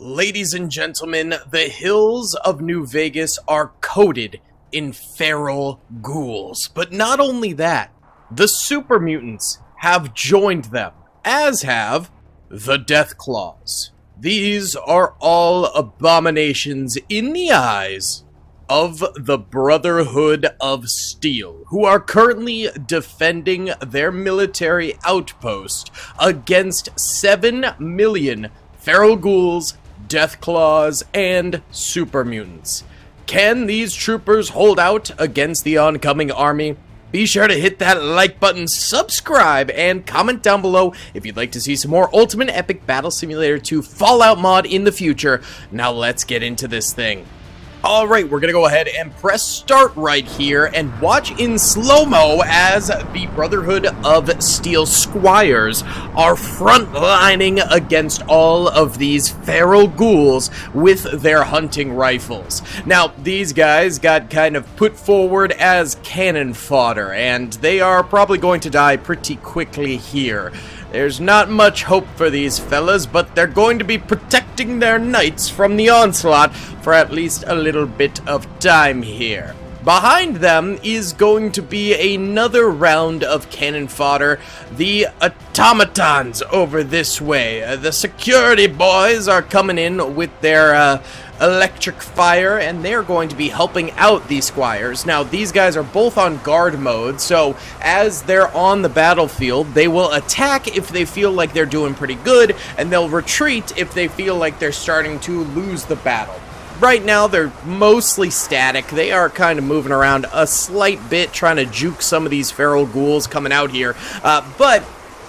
Ladies and gentlemen, the hills of New Vegas are coated in feral ghouls. But not only that, the Super Mutants have joined them, as have the Deathclaws. These are all abominations in the eyes of the Brotherhood of Steel, who are currently defending their military outpost against 7 million feral ghouls, Deathclaws, and Super Mutants. Can these troopers hold out against the oncoming army? Be sure to hit that like button, subscribe, and comment down below if you'd like to see some more Ultimate Epic Battle Simulator 2 Fallout mod in the future. Now let's get into this thing. Alright, we're gonna go ahead and press start right here and watch in slow-mo as the Brotherhood of Steel Squires are frontlining against all of these feral ghouls with their hunting rifles. Now, these guys got kind of put forward as cannon fodder, and they are probably going to die pretty quickly here. There's not much hope for these fellas, but they're going to be protecting their knights from the onslaught for at least a little bit of time here. Behind them is going to be another round of cannon fodder. The automatons over this way. The security boys are coming in with their electric fire, and they're going to be helping out these squires. Now, these guys are both on guard mode, so as they're on the battlefield, they will attack if they feel like they're doing pretty good, and they'll retreat if they feel like they're starting to lose the battle. Right now, they're mostly static. They are kind of moving around a slight bit, trying to juke some of these feral ghouls coming out here, but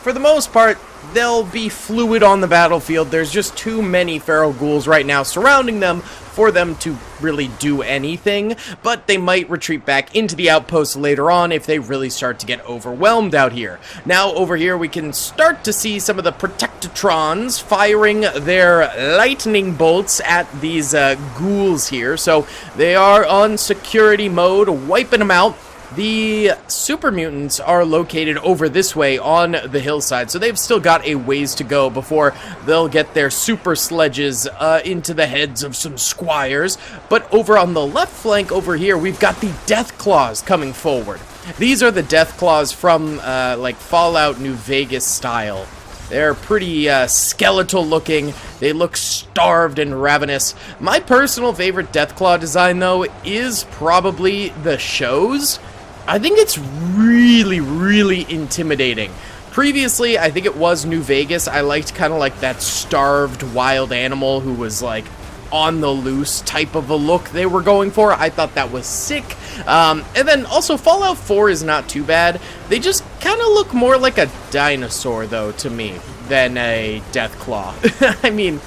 for the most part, they'll be fluid on the battlefield. There's just too many feral ghouls right now surrounding them for them to really do anything, but they might retreat back into the outpost later on if they really start to get overwhelmed out here. Now, over here, we can start to see some of the Protectatrons firing their lightning bolts at these ghouls here, so they are on security mode, wiping them out. The Super Mutants are located over this way on the hillside, so they've still got a ways to go before they'll get their super sledges into the heads of some squires. But over on the left flank over here, we've got the Deathclaws coming forward. These are the Deathclaws from like Fallout New Vegas style. They're pretty skeletal looking. They look starved and ravenous. My personal favorite Deathclaw design, though, is probably the show's. I think it's really, really intimidating. Previously, I think it was New Vegas. I liked kind of like that starved wild animal who was like on the loose type of a look they were going for. I thought that was sick. And then also Fallout 4 is not too bad. They just kind of look more like a dinosaur, though, to me, than a Deathclaw. I mean,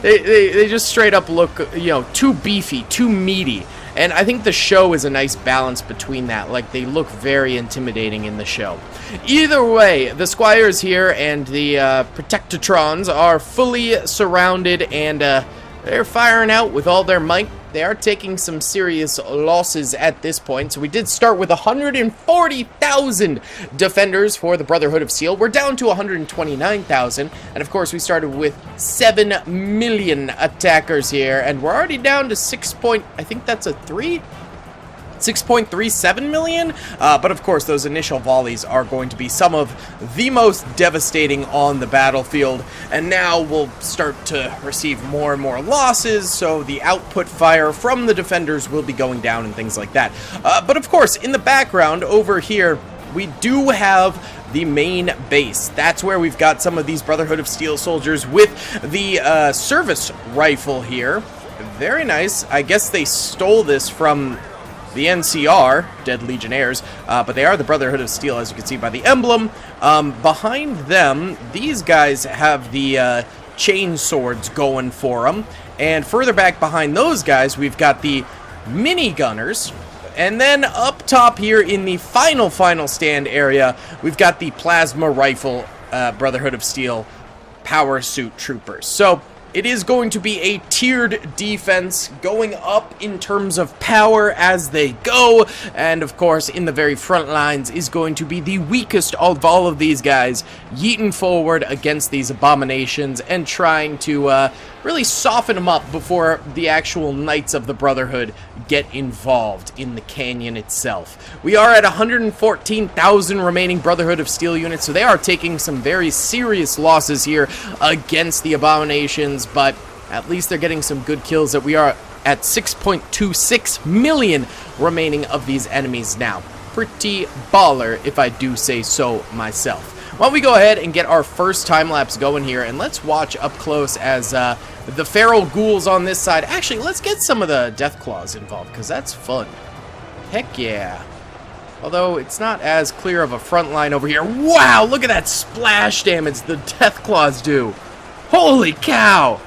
they just straight up look, you know, too beefy, too meaty. And I think the show is a nice balance between that. Like, they look very intimidating in the show. Either way, the squires here and the Protectatrons are fully surrounded, and they're firing out with all their might. They are taking some serious losses at this point. So we did start with 140,000 defenders for the Brotherhood of Steel. We're down to 129,000. And of course, we started with 7 million attackers here. And we're already down to 6.37 million, but of course those initial volleys are going to be some of the most devastating on the battlefield, and now we'll start to receive more and more losses, so the output fire from the defenders will be going down and things like that. But of course, in the background over here, we do have the main base. That's where we've got some of these Brotherhood of Steel soldiers with the service rifle here. Very nice. I guess they stole this from the NCR, Dead Legionnaires, but they are the Brotherhood of Steel, as you can see by the emblem. Behind them, these guys have the chain swords going for them, and further back behind those guys, we've got the minigunners, and then up top here in the final stand area, we've got the plasma rifle Brotherhood of Steel power suit troopers. So it is going to be a tiered defense going up in terms of power as they go, and of course in the very front lines is going to be the weakest of all of these guys, yeeting forward against these abominations and trying to really soften them up before the actual Knights of the Brotherhood get involved in the canyon itself. We are at 114,000 remaining Brotherhood of Steel units, so they are taking some very serious losses here against the Abominations, but at least they're getting some good kills. That we are at 6.26 million remaining of these enemies now. Pretty baller, if I do say so myself. Why don't we go ahead and get our first time-lapse going here, and let's watch up close as the feral ghouls on this side. Actually, let's get some of the Deathclaws involved, because that's fun. Heck yeah. Although, it's not as clear of a front line over here. Wow, look at that splash damage the Deathclaws do. Holy cow.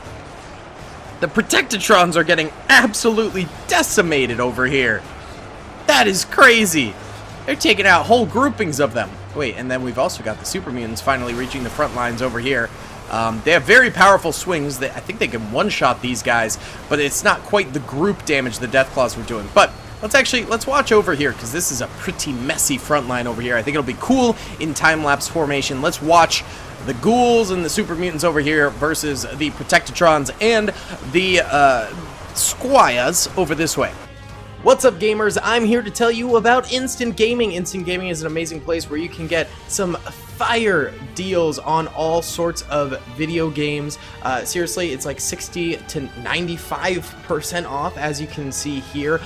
The Protectatrons are getting absolutely decimated over here. That is crazy. They're taking out whole groupings of them. Wait, and then we've also got the Super Mutants finally reaching the front lines over here. They have very powerful swings. I think they can one-shot these guys, but it's not quite the group damage the Deathclaws were doing. But let's watch over here, because this is a pretty messy front line over here. I think it'll be cool in time-lapse formation. Let's watch the Ghouls and the Super Mutants over here versus the Protectatrons and the Squires over this way. What's up, gamers? I'm here to tell you about Instant Gaming. Instant Gaming is an amazing place where you can get some fire deals on all sorts of video games. Seriously, it's like 60 to 95% off, as you can see here.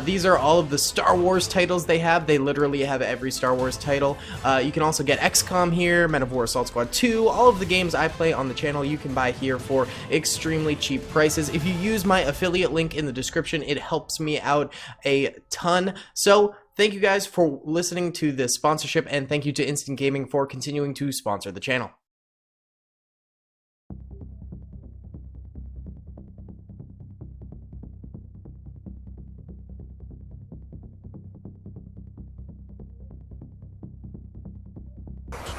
These are all of the Star Wars titles they have. They literally have every Star Wars title. You can also get XCOM here, Men of War Assault Squad 2, all of the games I play on the channel you can buy here for extremely cheap prices. If you use my affiliate link in the description, it helps me out a ton. So thank you guys for listening to this sponsorship, and thank you to Instant Gaming for continuing to sponsor the channel.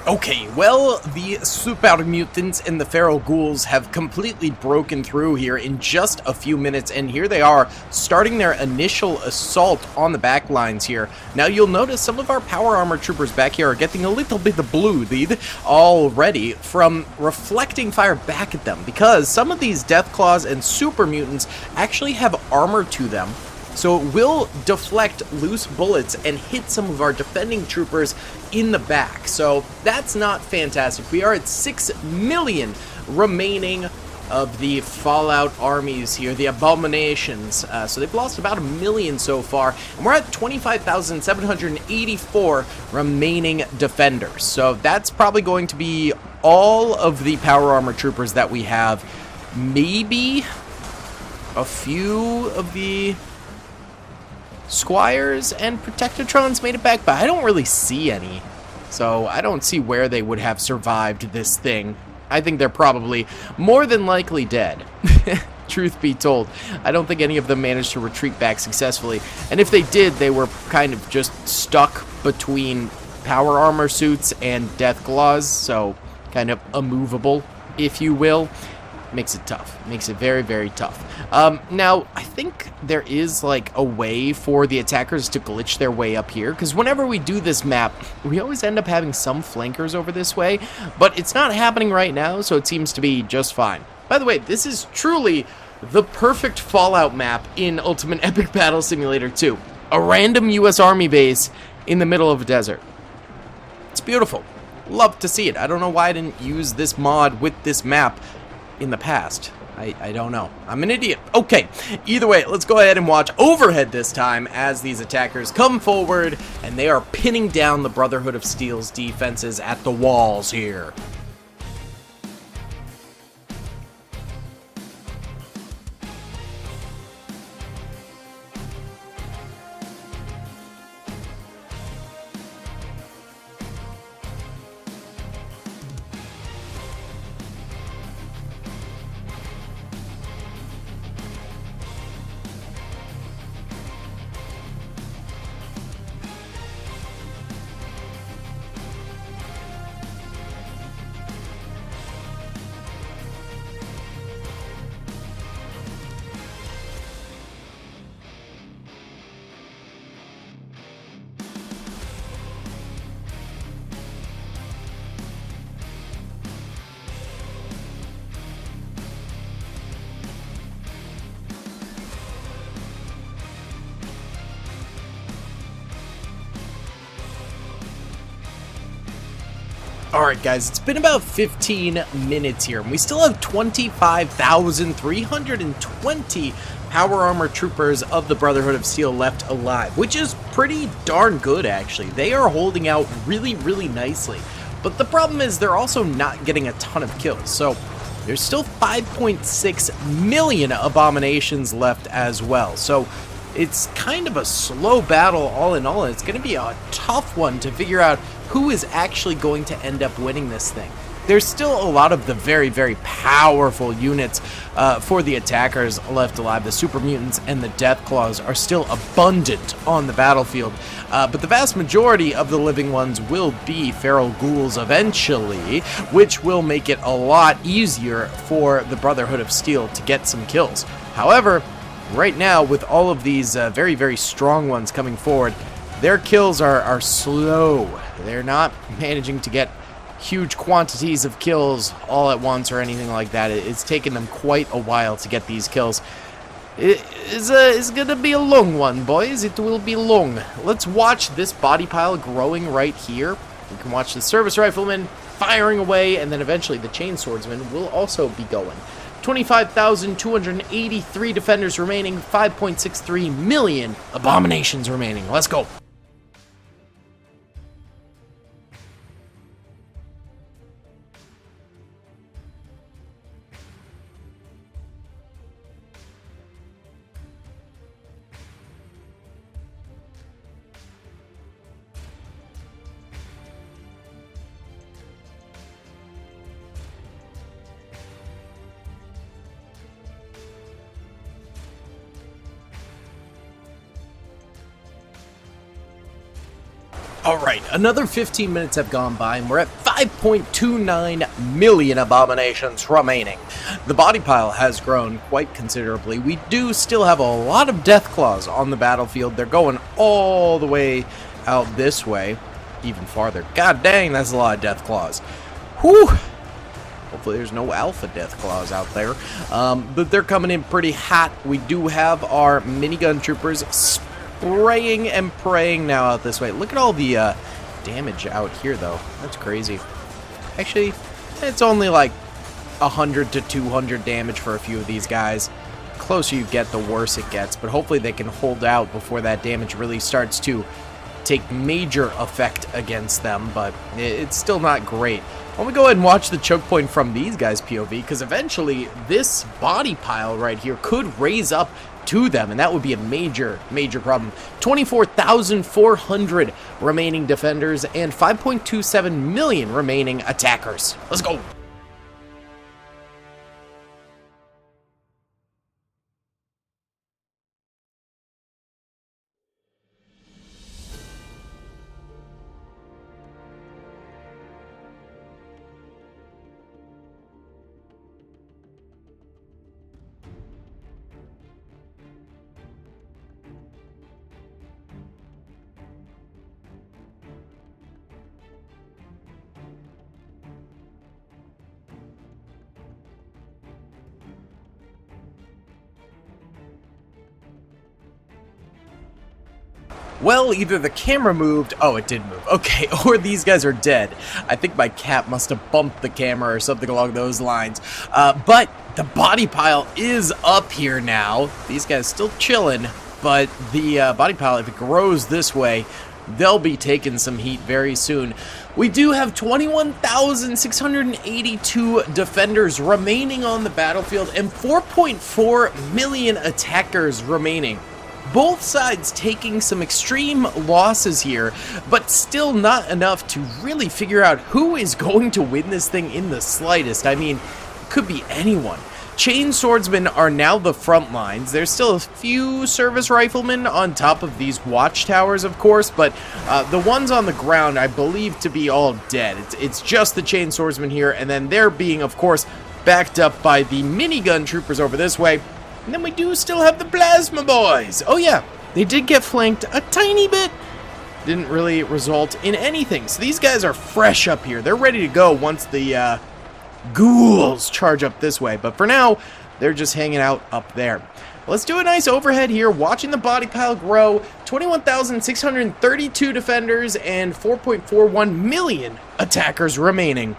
Okay, well, the Super Mutants and the Feral Ghouls have completely broken through here in just a few minutes, and here they are, starting their initial assault on the back lines here. Now, you'll notice some of our power armor troopers back here are getting a little bit of bloodied already from reflecting fire back at them, because some of these Deathclaws and Super Mutants actually have armor to them. So it will deflect loose bullets and hit some of our defending troopers in the back. So that's not fantastic. We are at 6 million remaining of the Fallout armies here, the Abominations. So they've lost about 1 million so far, and we're at 25,784 remaining defenders. So that's probably going to be all of the power armor troopers that we have. Maybe a few of the Squires and Protectatrons made it back, but I don't really see any. So I don't see where they would have survived this thing. I think they're probably more than likely dead. Truth be told, I don't think any of them managed to retreat back successfully. And if they did, they were kind of just stuck between power armor suits and Deathclaws, so kind of immovable, if you will. Makes it tough. Makes it very, very tough. Now, I think there is like a way for the attackers to glitch their way up here, because whenever we do this map, we always end up having some flankers over this way, but it's not happening right now, so it seems to be just fine. By the way, this is truly the perfect Fallout map in Ultimate Epic Battle Simulator 2. A random US Army base in the middle of a desert. It's beautiful. Love to see it. I don't know why I didn't use this mod with this map in the past. I don't know. I'm an idiot. Okay, either way, let's go ahead and watch overhead this time as these attackers come forward, and they are pinning down the Brotherhood of Steel's defenses at the walls here. Alright guys, it's been about 15 minutes here, and we still have 25,320 power armor troopers of the Brotherhood of Steel left alive, which is pretty darn good actually. They are holding out really nicely, but the problem is they're also not getting a ton of kills, so there's still 5.6 million abominations left as well. So it's kind of a slow battle all in all, and it's going to be a tough one to figure out who is actually going to end up winning this thing. There's still a lot of the very powerful units for the attackers left alive. The Super Mutants and the Deathclaws are still abundant on the battlefield, but the vast majority of the living ones will be feral ghouls eventually, which will make it a lot easier for the Brotherhood of Steel to get some kills. However, right now, with all of these very strong ones coming forward, their kills are slow. They're not managing to get huge quantities of kills all at once or anything like that. It's taken them quite a while to get these kills. It's gonna be a long one, boys. It will be long. Let's watch this body pile growing right here. We can watch the service riflemen firing away, and then eventually the chain swordsman will also be going. 25,283 defenders remaining, 5.63 million abominations remaining. Let's go. Alright, another 15 minutes have gone by, and we're at 5.29 million abominations remaining. The body pile has grown quite considerably. We do still have a lot of Deathclaws on the battlefield. They're going all the way out this way, even farther. God dang, that's a lot of Deathclaws. Whew! Hopefully there's no alpha Deathclaws out there. But they're coming in pretty hot. We do have our minigun troopers spraying and praying now out this way. Look at all the damage out here, though. That's crazy. Actually, it's only like 100 to 200 damage for a few of these guys. The closer you get, the worse it gets, but hopefully they can hold out before that damage really starts to take major effect against them, but it's still not great. Why don't we go ahead and watch the choke point from these guys' POV, because eventually this body pile right here could raise up to them, and that would be a major problem. 24,400 remaining defenders and 5.27 million remaining attackers. Let's go. Well, either the camera moved, oh, it did move, okay, or these guys are dead. I think my cat must have bumped the camera or something along those lines. But the body pile is up here now. These guys still chilling, but the body pile, if it grows this way, they'll be taking some heat very soon. We do have 21,682 defenders remaining on the battlefield and 4.4 million attackers remaining. Both sides taking some extreme losses here, but still not enough to really figure out who is going to win this thing in the slightest. I mean, it could be anyone. Chain swordsmen are now the front lines. There's still a few service riflemen on top of these watchtowers, of course, but the ones on the ground I believe to be all dead. It's just the chain swordsmen here, and then they're being, of course, backed up by the minigun troopers over this way. And then we do still have the plasma boys. Oh yeah, they did get flanked a tiny bit. Didn't really result in anything. So these guys are fresh up here. They're ready to go once the ghouls charge up this way. But for now, they're just hanging out up there. Let's do a nice overhead here, watching the body pile grow. 21,632 defenders and 4.41 million attackers remaining.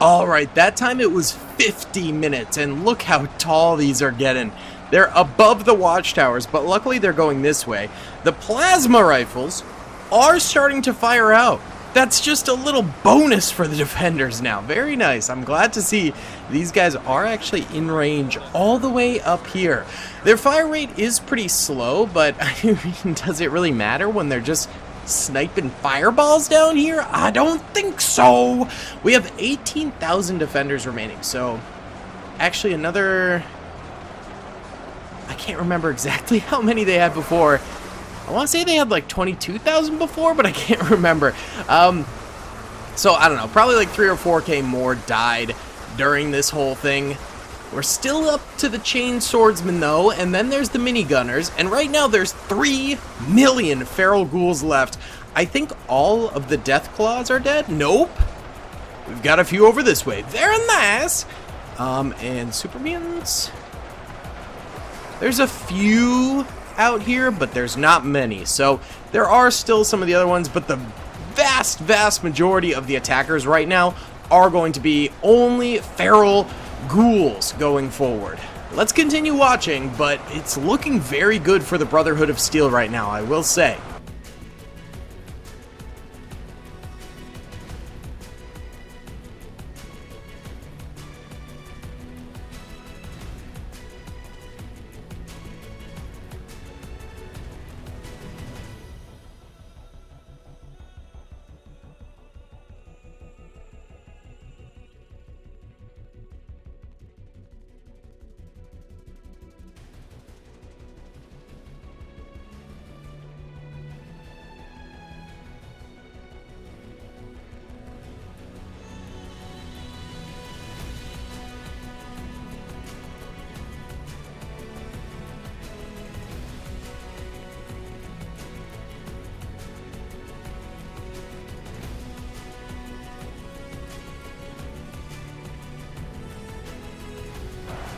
Alright, that time it was 50 minutes, and look how tall these are getting. They're above the watchtowers, but luckily they're going this way. The plasma rifles are starting to fire out. That's just a little bonus for the defenders now. Very nice. I'm glad to see these guys are actually in range all the way up here. Their fire rate is pretty slow, but I mean, does it really matter when they're just sniping fireballs down here? I don't think so. We have 18,000 defenders remaining, so actually another, I can't remember exactly how many they had before. I want to say they had like 22,000 before, but I can't remember. So I don't know, probably like 3 or 4K more died during this whole thing. We're still up to the chain swordsmen though, and then there's the minigunners, and right now there's 3 million feral ghouls left. I think all of the death claws are dead. Nope. We've got a few over this way. Very nice. And super mutants. There's a few out here, but there's not many. So there are still some of the other ones, but the vast majority of the attackers right now are going to be only feral ghouls going forward. Let's continue watching, but it's looking very good for the Brotherhood of Steel right now, I will say.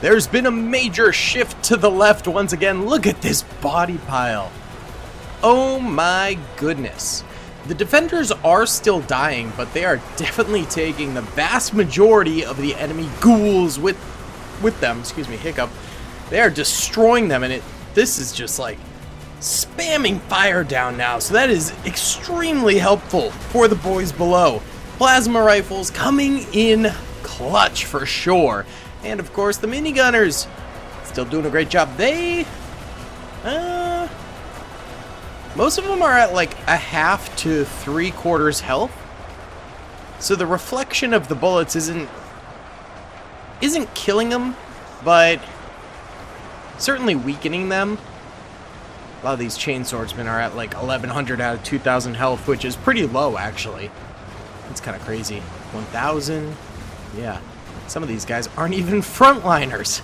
There's been a major shift to the left once again. Look at this body pile. Oh my goodness. The defenders are still dying, but they are definitely taking the vast majority of the enemy ghouls with them. Excuse me, hiccup. They are destroying them, and this is just like spamming fire down now. So that is extremely helpful for the boys below. Plasma rifles coming in clutch for sure. And of course, the minigunners still doing a great job. Most of them are at like a half to 3/4 health. So the reflection of the bullets isn't killing them, but certainly weakening them. A lot of these chain swordsmen are at like 1,100 out of 2,000 health, which is pretty low actually. It's kind of crazy. 1,000, yeah. Some of these guys aren't even frontliners.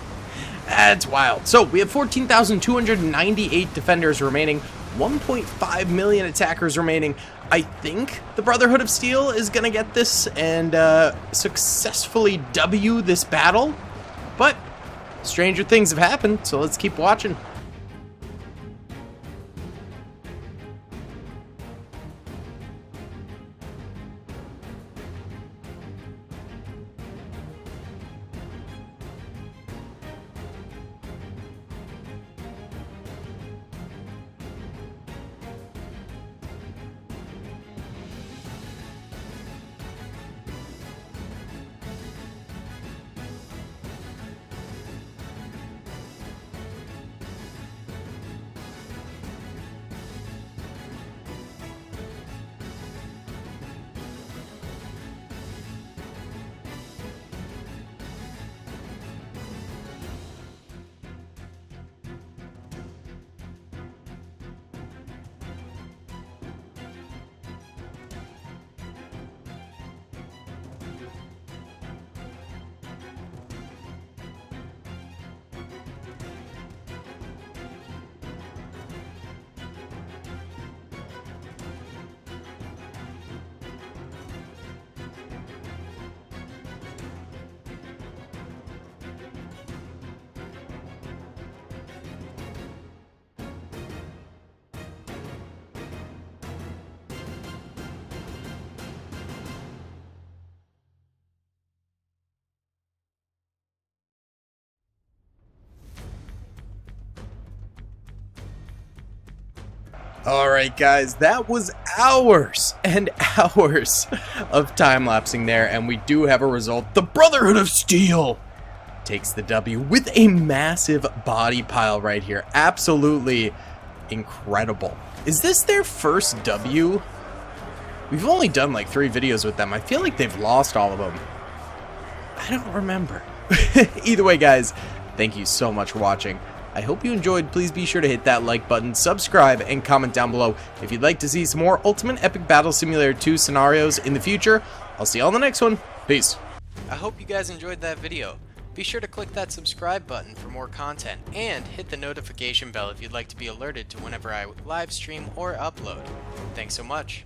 That's wild. So we have 14,298 defenders remaining, 1.5 million attackers remaining. I think the Brotherhood of Steel is going to get this and successfully W this battle. But stranger things have happened, so let's keep watching. Alright guys, that was hours and hours of time-lapsing there, and we do have a result. The Brotherhood of Steel takes the W with a massive body pile right here. Absolutely incredible. Is this their first W? We've only done like 3 videos with them. I feel like they've lost all of them. I don't remember. Either way, guys, thank you so much for watching. I hope you enjoyed. Please be sure to hit that like button, subscribe, and comment down below if you'd like to see some more Ultimate Epic Battle Simulator 2 scenarios in the future. I'll see you on the next one. Peace. I hope you guys enjoyed that video. Be sure to click that subscribe button for more content, and hit the notification bell if you'd like to be alerted to whenever I live stream or upload. Thanks so much.